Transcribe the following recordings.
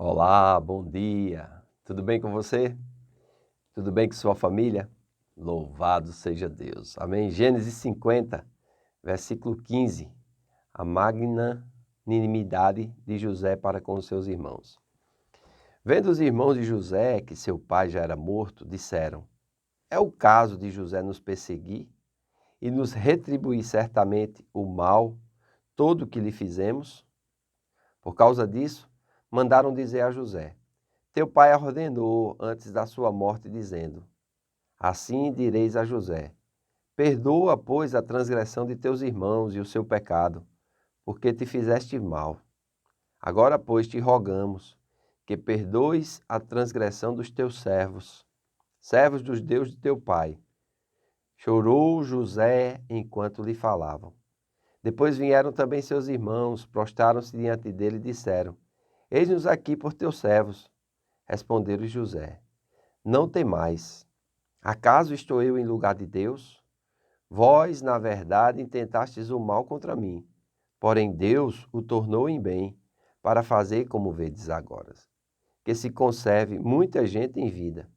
Olá, bom dia. Tudo bem com você? Tudo bem com sua família? Louvado seja Deus. Amém. Gênesis 50, versículo 15. A magnanimidade de José para com os seus irmãos. Vendo os irmãos de José que seu pai já era morto, disseram: É o caso de José nos perseguir e nos retribuir certamente o mal todo o que lhe fizemos? Por causa disso, mandaram dizer a José: Teu pai ordenou antes da sua morte, dizendo: Assim direis a José: Perdoa, pois, a transgressão de teus irmãos e o seu pecado, porque te fizeste mal. Agora, pois, te rogamos que perdoes a transgressão dos teus servos, servos dos Deus de teu pai. Chorou José enquanto lhe falavam. Depois vieram também seus irmãos, prostraram-se diante dele e disseram: Eis-nos aqui por teus servos. Responderam José: Não temais. Acaso estou eu em lugar de Deus? Vós, na verdade, intentastes o mal contra mim, porém Deus o tornou em bem, para fazer como vedes agora, que se conserve muita gente em vida.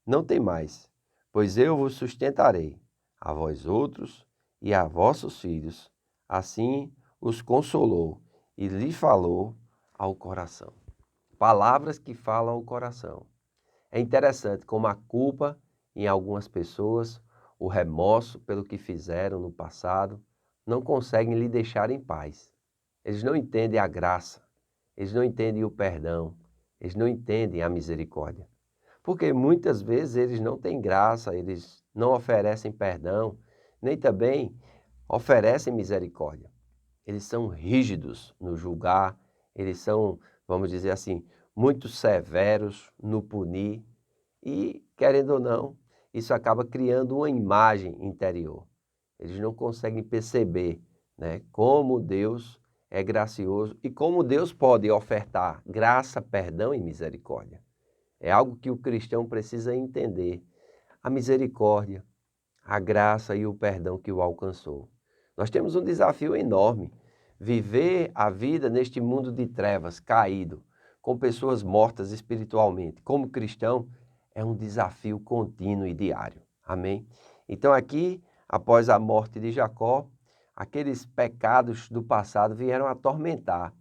Não temais, pois eu vos sustentarei, a vós outros e a vossos filhos. Assim os consolou e lhe falou ao coração. Palavras que falam ao coração. É interessante como a culpa em algumas pessoas, o remorso pelo que fizeram no passado, não conseguem lhe deixar em paz. Eles não entendem a graça, eles não entendem o perdão, eles não entendem a misericórdia. Porque muitas vezes eles não têm graça, eles não oferecem perdão, nem também oferecem misericórdia. Eles são rígidos no julgar, eles são, vamos dizer assim, muito severos no punir. E, querendo ou não, isso acaba criando uma imagem interior. Eles não conseguem perceber, né, como Deus é gracioso e como Deus pode ofertar graça, perdão e misericórdia. É algo que o cristão precisa entender. A misericórdia, a graça e o perdão que o alcançou. Nós temos um desafio enorme. Viver a vida neste mundo de trevas, caído, com pessoas mortas espiritualmente, como cristão, é um desafio contínuo e diário. Amém? Então aqui, após a morte de Jacó, aqueles pecados do passado vieram atormentar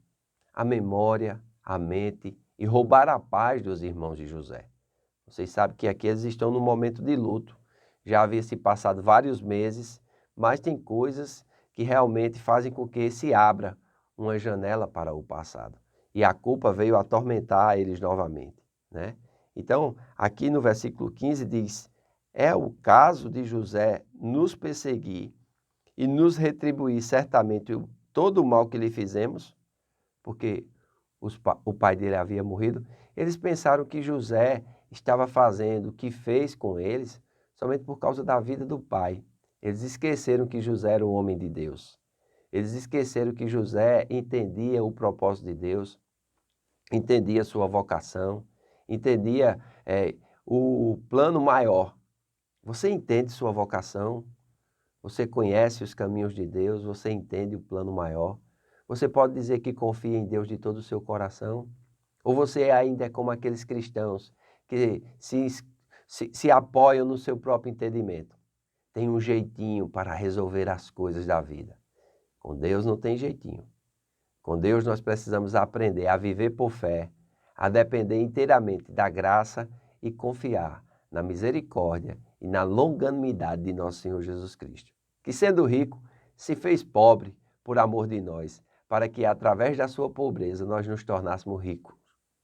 a memória, a mente e roubar a paz dos irmãos de José. Vocês sabem que aqui eles estão num momento de luto. Já havia se passado vários meses, mas tem coisas que realmente fazem com que se abra uma janela para o passado. E a culpa veio atormentar eles novamente, né? Então, aqui no versículo 15 diz: É o caso de José nos perseguir e nos retribuir certamente todo o mal que lhe fizemos, porque o pai dele havia morrido. Eles pensaram que José estava fazendo o que fez com eles somente por causa da vida do pai. Eles esqueceram que José era um homem de Deus. Eles esqueceram que José entendia o propósito de Deus, entendia sua vocação, entendia o plano maior. Você entende sua vocação? Você conhece os caminhos de Deus? Você entende o plano maior? Você pode dizer que confia em Deus de todo o seu coração? Ou você ainda é como aqueles cristãos que se apoiam no seu próprio entendimento? Tem um jeitinho para resolver as coisas da vida. Com Deus não tem jeitinho. Com Deus nós precisamos aprender a viver por fé, a depender inteiramente da graça e confiar na misericórdia e na longanimidade de nosso Senhor Jesus Cristo, que sendo rico, se fez pobre por amor de nós, para que através da sua pobreza nós nos tornássemos ricos,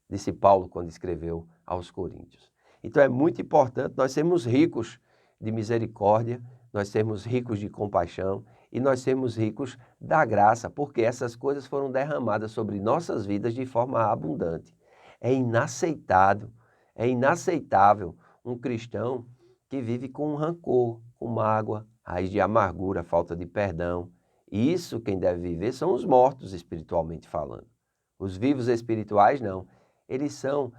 disse Paulo quando escreveu aos Coríntios. Então é muito importante nós sermos ricos de misericórdia, nós sermos ricos de compaixão e nós sermos ricos da graça, porque essas coisas foram derramadas sobre nossas vidas de forma abundante. É inaceitável um cristão que vive com rancor, com mágoa, raiz de amargura, falta de perdão. E isso quem deve viver são os mortos espiritualmente falando. Os vivos espirituais não. Eles são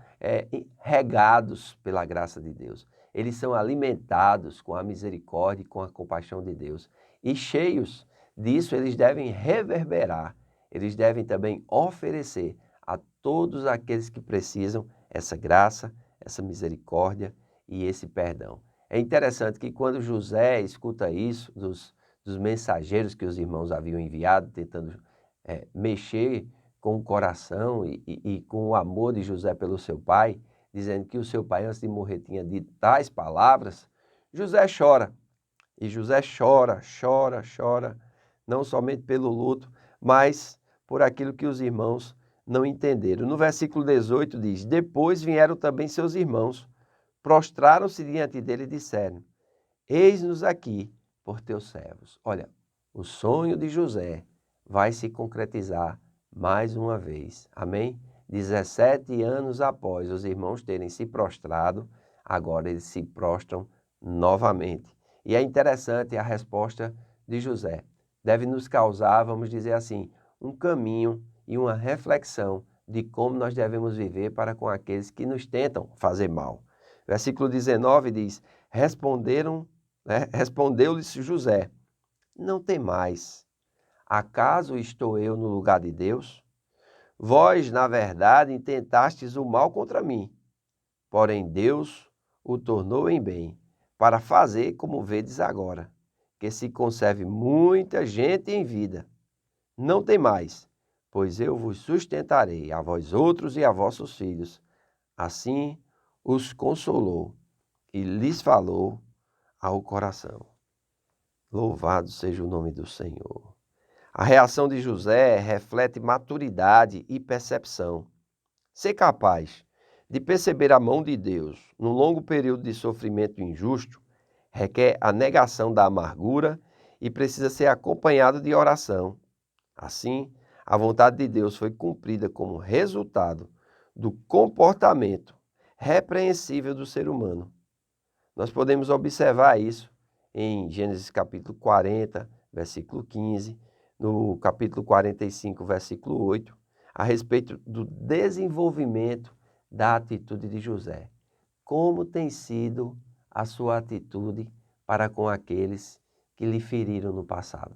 regados pela graça de Deus. Eles são alimentados com a misericórdia e com a compaixão de Deus. E cheios disso, eles devem reverberar. Eles devem também oferecer a todos aqueles que precisam essa graça, essa misericórdia e esse perdão. É interessante que quando José escuta isso dos mensageiros que os irmãos haviam enviado, tentando mexer com o coração e com o amor de José pelo seu pai, dizendo que o seu pai antes de morrer tinha dito tais palavras, José chora. E José chora, não somente pelo luto, mas por aquilo que os irmãos não entenderam. No versículo 18 diz, depois vieram também seus irmãos, prostraram-se diante dele e disseram, eis-nos aqui por teus servos. Olha, o sonho de José vai se concretizar mais uma vez. Amém? 17 anos após os irmãos terem se prostrado, agora eles se prostram novamente. E é interessante a resposta de José. Deve nos causar, vamos dizer assim, um caminho e uma reflexão de como nós devemos viver para com aqueles que nos tentam fazer mal. Versículo 19 diz, respondeu-lhes José, não temais, acaso estou eu no lugar de Deus? Vós, na verdade, intentastes o mal contra mim, porém Deus o tornou em bem, para fazer como vedes agora, que se conserve muita gente em vida. Não temais, pois eu vos sustentarei, a vós outros e a vossos filhos. Assim os consolou e lhes falou ao coração. Louvado seja o nome do Senhor. A reação de José reflete maturidade e percepção. Ser capaz de perceber a mão de Deus num longo período de sofrimento injusto requer a negação da amargura e precisa ser acompanhado de oração. Assim, a vontade de Deus foi cumprida como resultado do comportamento repreensível do ser humano. Nós podemos observar isso em Gênesis capítulo 40, versículo 15, no capítulo 45, versículo 8, a respeito do desenvolvimento da atitude de José. Como tem sido a sua atitude para com aqueles que lhe feriram no passado?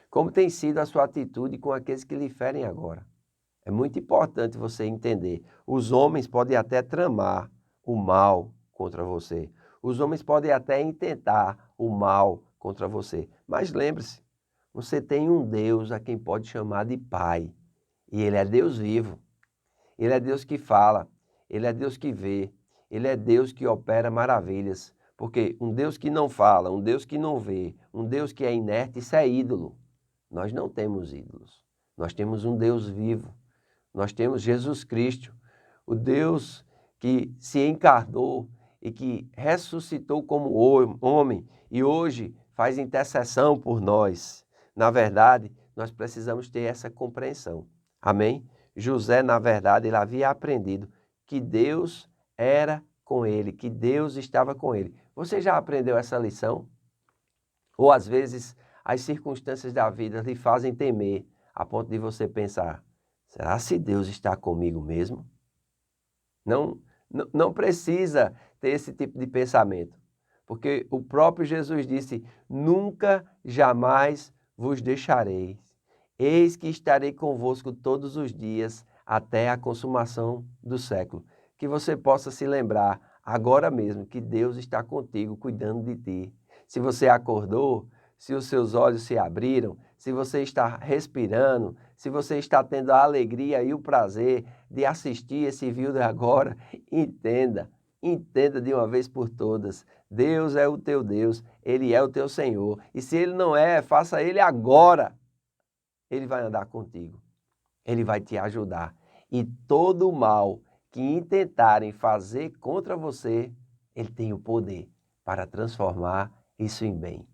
Como tem sido a sua atitude com aqueles que lhe ferem agora? É muito importante você entender. Os homens podem até tramar o mal contra você. Os homens podem até intentar o mal contra você. Mas lembre-se, você tem um Deus a quem pode chamar de Pai. E Ele é Deus vivo. Ele é Deus que fala. Ele é Deus que vê. Ele é Deus que opera maravilhas. Porque um Deus que não fala, um Deus que não vê, um Deus que é inerte, isso é ídolo. Nós não temos ídolos. Nós temos um Deus vivo. Nós temos Jesus Cristo, o Deus que se encarnou e que ressuscitou como homem e hoje faz intercessão por nós. Na verdade, nós precisamos ter essa compreensão. Amém? José, na verdade, ele havia aprendido que Deus era com ele, que Deus estava com ele. Você já aprendeu essa lição? Ou às vezes as circunstâncias da vida lhe fazem temer, a ponto de você pensar, será se Deus está comigo mesmo? Não precisa ter esse tipo de pensamento, porque o próprio Jesus disse, nunca, jamais vos deixarei. Eis que estarei convosco todos os dias até a consumação do século. Que você possa se lembrar agora mesmo que Deus está contigo, cuidando de ti. Se você acordou, se os seus olhos se abriram, se você está respirando, se você está tendo a alegria e o prazer de assistir esse vídeo agora, entenda de uma vez por todas, Deus é o teu Deus, Ele é o teu Senhor, e se Ele não é, faça Ele agora, Ele vai andar contigo, Ele vai te ajudar, e todo o mal que intentarem fazer contra você, Ele tem o poder para transformar isso em bem.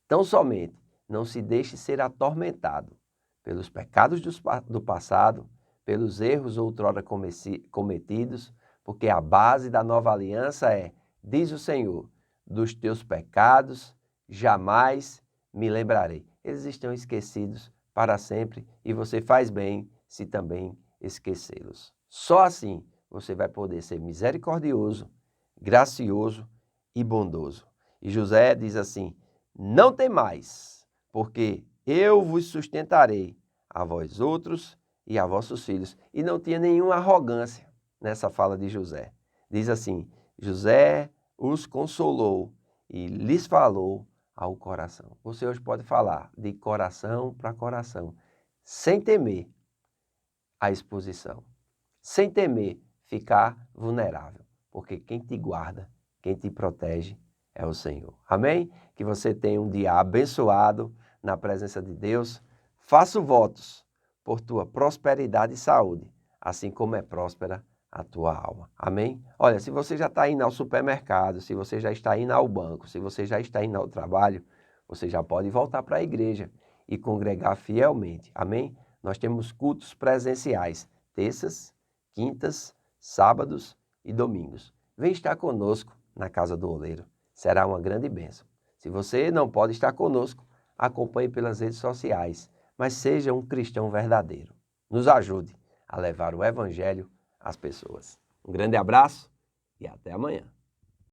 Tão somente não se deixe ser atormentado pelos pecados do passado, pelos erros outrora cometidos, porque a base da nova aliança é, diz o Senhor, dos teus pecados jamais me lembrarei. Eles estão esquecidos para sempre e você faz bem se também esquecê-los. Só assim você vai poder ser misericordioso, gracioso e bondoso. E José diz assim, não temais, porque eu vos sustentarei, a vós outros e a vossos filhos. E não tinha nenhuma arrogância nessa fala de José. Diz assim, José os consolou e lhes falou ao coração. Você hoje pode falar de coração para coração, sem temer a exposição, sem temer ficar vulnerável, porque quem te guarda, quem te protege é o Senhor. Amém? Que você tenha um dia abençoado na presença de Deus. Faço votos por tua prosperidade e saúde, assim como é próspera a tua alma. Amém? Olha, se você já está indo ao supermercado, se você já está indo ao banco, se você já está indo ao trabalho, você já pode voltar para a igreja e congregar fielmente. Amém? Nós temos cultos presenciais, terças, quintas, sábados e domingos. Vem estar conosco na Casa do Oleiro. Será uma grande bênção. Se você não pode estar conosco, acompanhe pelas redes sociais, mas seja um cristão verdadeiro. Nos ajude a levar o Evangelho às pessoas. Um grande abraço e até amanhã.